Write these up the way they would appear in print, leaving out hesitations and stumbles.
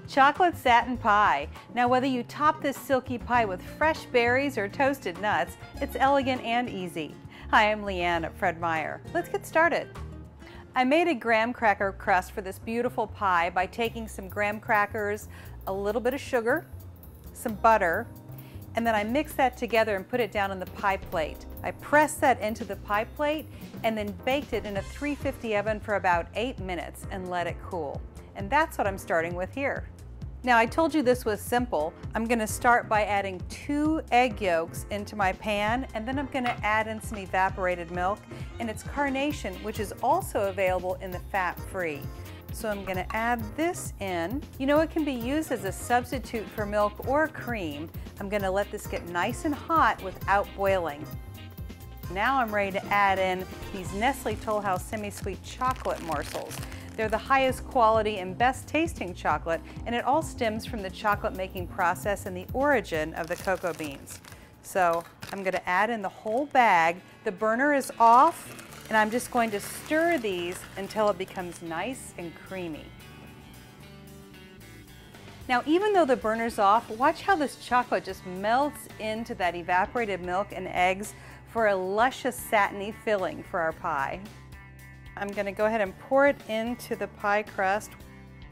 Chocolate satin pie. Now whether you top this silky pie with fresh berries or toasted nuts, it's elegant and easy. Hi, I'm Leanne at Fred Meyer. Let's get started. I made a graham cracker crust for this beautiful pie by taking some graham crackers, a little bit of sugar, some butter, and then I mixed that together and put it down on the pie plate. I pressed that into the pie plate and then baked it in a 350 oven for about 8 minutes and let it cool. And that's what I'm starting with here. Now I told you this was simple. I'm going to start by adding 2 egg yolks into my pan, and then I'm going to add in some evaporated milk, and it's Carnation, which is also available in the fat-free. So I'm going to add this in. You know, it can be used as a substitute for milk or cream. I'm going to let this get nice and hot without boiling. Now I'm ready to add in these Nestle Toll House semi-sweet chocolate morsels. They're the highest quality and best tasting chocolate, and it all stems from the chocolate making process and the origin of the cocoa beans. So I'm going to add in the whole bag. The burner is off, and I'm just going to stir these until it becomes nice and creamy. Now, even though the burner's off, watch how this chocolate just melts into that evaporated milk and eggs for a luscious satiny filling for our pie. I'm going to go ahead and pour it into the pie crust.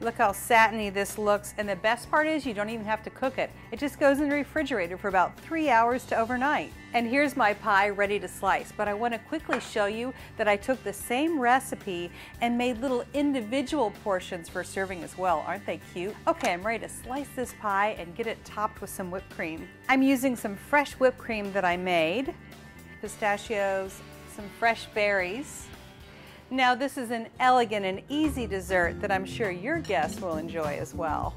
Look how satiny this looks, and the best part is you don't even have to cook it. It just goes in the refrigerator for about 3 hours to overnight. And here's my pie ready to slice, but I want to quickly show you that I took the same recipe and made little individual portions for serving as well. Aren't they cute? Okay, I'm ready to slice this pie and get it topped with some whipped cream. I'm using some fresh whipped cream that I made, pistachios, some fresh berries. Now this is an elegant and easy dessert that I'm sure your guests will enjoy as well.